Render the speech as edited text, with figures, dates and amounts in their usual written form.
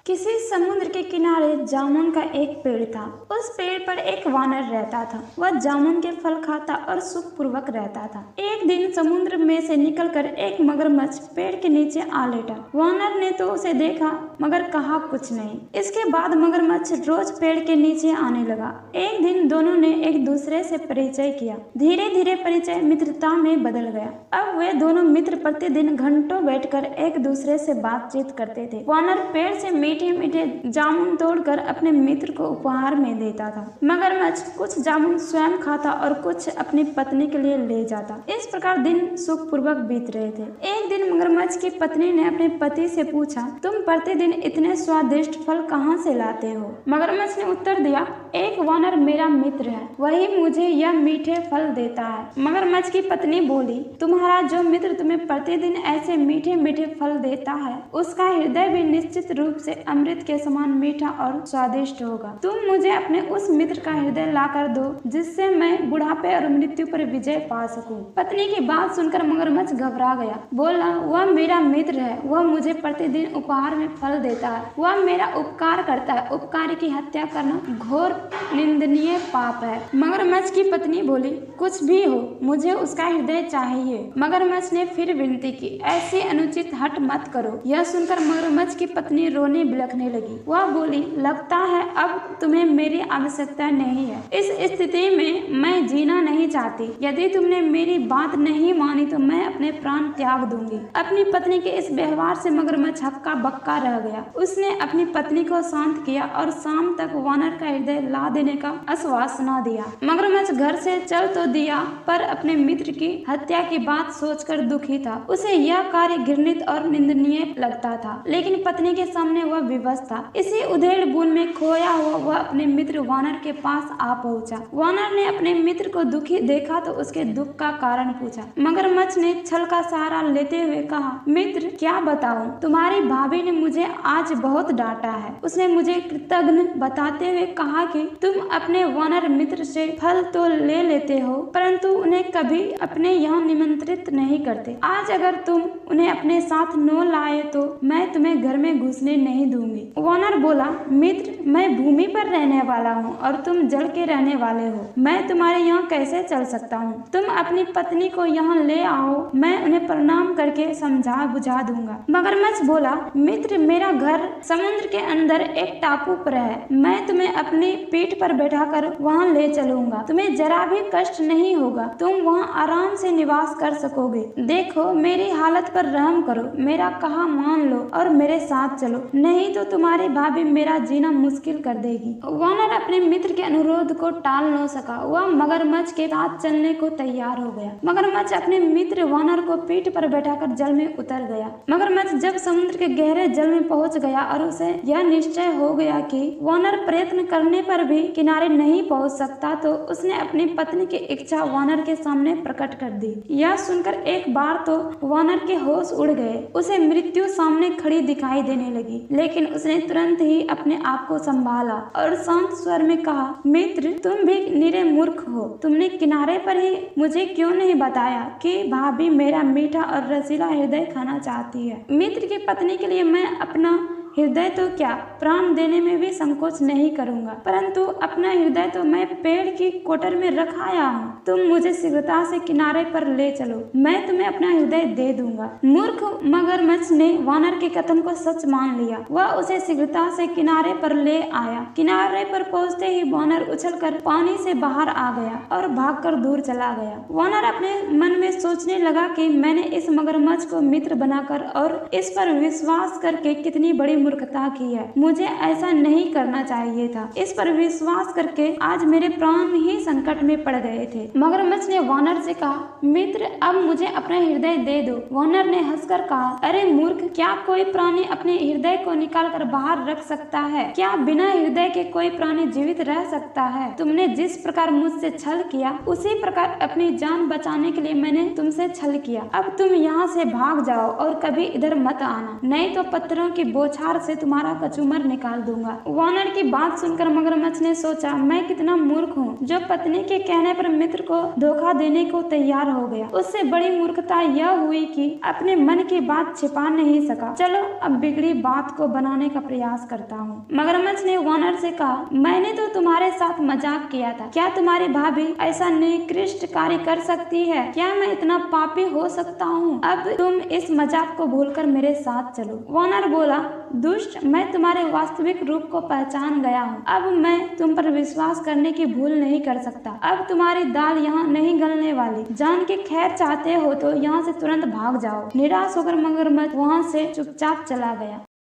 किसी समुद्र के किनारे जामुन का एक पेड़ था। उस पेड़ पर एक वानर रहता था। वह जामुन के फल खाता और सुखपूर्वक रहता था। एक दिन समुद्र में से निकलकर एक मगरमच्छ पेड़ के नीचे आ लेटा। वानर ने तो उसे देखा मगर कहा कुछ नहीं। इसके बाद मगरमच्छ रोज पेड़ के नीचे आने लगा। एक दिन दोनों ने एक दूसरे से परिचय किया। धीरे धीरे परिचय मित्रता में बदल गया। अब वे दोनों मित्र प्रतिदिन घंटों बैठकर एक दूसरे से बातचीत करते थे। वानर पेड़ से मीठे मीठे जामुन तोड़कर अपने मित्र को उपहार में देता था। मगरमच्छ कुछ जामुन स्वयं खाता और कुछ अपनी पत्नी के लिए ले जाता। इस प्रकार दिन सुखपूर्वक बीत रहे थे। एक दिन मगरमच्छ की पत्नी ने अपने पति से पूछा, तुम प्रतिदिन इतने स्वादिष्ट फल कहाँ से लाते हो? मगरमच्छ ने उत्तर दिया, एक वानर मेरा मित्र है, वही मुझे यह मीठे फल देता है। मगरमच्छ की पत्नी बोली, तुम्हारा जो मित्र तुम्हें प्रतिदिन ऐसे मीठे मीठे फल देता है, उसका हृदय भी निश्चित रूप से अमृत के समान मीठा और स्वादिष्ट होगा। तुम मुझे अपने उस मित्र का हृदय लाकर दो, जिससे मैं बुढ़ापे और मृत्यु पर विजय पा सकूं। पत्नी की बात सुनकर मगरमच्छ घबरा गया। बोला, वह मेरा मित्र है, वह मुझे प्रतिदिन उपहार में फल देता है, वह मेरा उपकार करता है। उपकारी की हत्या करना घोर निंदनीय पाप है। मगरमच्छ की पत्नी बोली, कुछ भी हो, मुझे उसका हृदय चाहिए। मगरमच्छ ने फिर विनती की, ऐसी अनुचित हट मत करो। यह सुनकर मगरमच्छ की पत्नी रोने बिलखने लगी। वह बोली, लगता है अब तुम्हें मेरी आवश्यकता नहीं है। इस स्थिति में मैं जीना नहीं चाहती। यदि तुमने मेरी बात नहीं मानी तो मैं अपने प्राण त्याग दूंगी। अपनी पत्नी के इस व्यवहार से मगरमच्छ हक्का बक्का रह गया। उसने अपनी पत्नी को शांत किया और शाम तक वानर का हृदय ला देने का आश्वासना दिया। मगरमच्छ घर से चल तो दिया, पर अपने मित्र की हत्या की बात सोचकर दुखी था। उसे यह कार्य घृणित और निंदनीय लगता था, लेकिन पत्नी के सामने वह विवश था। इसी उधेड़ बुन में खोया हुआ वह अपने मित्र वानर के पास आ पहुंचा। वानर ने अपने मित्र को दुखी देखा तो उसके दुख का कारण पूछा। मगरमच्छ ने छल का सहारा लेते हुए कहा, मित्र, क्या बताऊं, तुम्हारी भाभी ने मुझे आज बहुत डांटा है। उसने मुझे कृतज्ञ बताते हुए कहा कि तुम अपने वानर मित्र से फल तो ले लेते हो, परंतु उन्हें कभी अपने यहाँ निमंत्रित नहीं करते। आज अगर तुम उन्हें अपने साथ न लाए तो मैं तुम्हें घर में घुसने नहीं दूंगी। वानर बोला, मित्र, मैं भूमि पर रहने वाला हूँ और तुम जल के रहने वाले हो। मैं तुम्हारे यहाँ कैसे चल सकता हूँ? तुम अपनी पत्नी को यहाँ ले आओ, मैं उन्हें प्रणाम करके समझा बुझा दूंगा। मगरमच्छ बोला, मित्र, मेरा घर समुद्र के अंदर एक टापू पर है। मैं तुम्हें अपनी पीठ पर बैठाकर वहाँ ले चलूंगा। तुम्हें जरा भी कष्ट नहीं होगा। तुम वहाँ आराम से निवास कर सकोगे। देखो, मेरी हालत पर रहम करो, मेरा कहा मान लो और मेरे साथ चलो, नहीं तो तुम्हारी भाभी मेरा जीना मुश्किल कर देगी। वानर अपने मित्र के अनुरोध को टाल न सका। वह मगरमच्छ के साथ चलने को तैयार हो गया। मगरमच्छ अपने मित्र वानर को पीठ पर बैठाकर जल में उतर गया। मगरमच्छ जब समुद्र के गहरे जल में पहुंच गया और उसे यह निश्चय हो गया कि वानर प्रयत्न करने पर भी किनारे नहीं पहुंच सकता, तो उसने अपनी पत्नी की इच्छा वानर के सामने प्रकट कर दी। यह सुनकर एक बार तो वानर के होश उड़ गए। उसे मृत्यु सामने खड़ी दिखाई देने लगी, लेकिन उसने तुरंत ही अपने आप को संभाला और शांत स्वर में कहा, मित्र, तुम भी निरे मूर्ख हो। तुमने किनारे पर ही मुझे क्यों नहीं बताया कि भाभी मेरा मीठा और रसीला हृदय खाना चाहती है? मित्र की पत्नी के लिए मैं अपना हृदय तो क्या, प्राण देने में भी संकोच नहीं करूंगा, परंतु अपना हृदय तो मैं पेड़ की कोटर में रखाया हूँ। तुम मुझे शीघ्रता से किनारे पर ले चलो, मैं तुम्हें अपना हृदय दे दूंगा। मूर्ख मगरमच्छ ने वानर के कथन को सच मान लिया। वह उसे शीघ्रता से किनारे पर ले आया। किनारे पर पहुंचते ही वानर उछलकर पानी से बाहर आ गया और भागकर दूर चला गया। वानर अपने मन में सोचने लगा कि मैंने इस मगरमच्छ को मित्र बनाकर और इस पर विश्वास करके कितनी बड़ी मूर्खता की है। मुझे ऐसा नहीं करना चाहिए था। इस पर विश्वास करके आज मेरे प्राण ही संकट में पड़ गए थे। मगरमच्छ ने वानर से कहा, मित्र, अब मुझे अपना हृदय दे दो। वानर ने हंसकर कहा, अरे मूर्ख, क्या कोई प्राणी अपने हृदय को निकालकर बाहर रख सकता है? क्या बिना हृदय के कोई प्राणी जीवित रह सकता है? तुमने जिस प्रकार मुझसे छल किया, उसी प्रकार अपनी जान बचाने के लिए मैंने तुमसे छल किया। अब तुम यहाँ से भाग जाओ और कभी इधर मत आना, नहीं तो पत्थरों की बौछार धार से तुम्हारा कचूमर निकाल दूंगा। वानर की बात सुनकर मगरमच्छ ने सोचा, मैं कितना मूर्ख हूँ जो पत्नी के कहने पर मित्र को धोखा देने को तैयार हो गया। उससे बड़ी मूर्खता यह हुई कि अपने मन की बात छिपा नहीं सका। चलो अब बिगड़ी बात को बनाने का प्रयास करता हूँ। मगरमच्छ ने वानर से कहा, मैंने तो तुम्हारे साथ मजाक किया था। क्या तुम्हारी भाभी ऐसा निकृष्ट कार्य कर सकती है? क्या मैं इतना पापी हो सकता हूँ? अब तुम इस मजाक को भूलकर मेरे साथ चलो। वानर बोला, दुष्ट, मैं तुम्हारे वास्तविक रूप को पहचान गया हूँ। अब मैं तुम पर विश्वास करने की भूल नहीं कर सकता। अब तुम्हारी दाल यहाँ नहीं गलने वाली। जान के खैर चाहते हो तो यहाँ से तुरंत भाग जाओ। निराश होकर मगरमच्छ वहाँ से चुपचाप चला गया।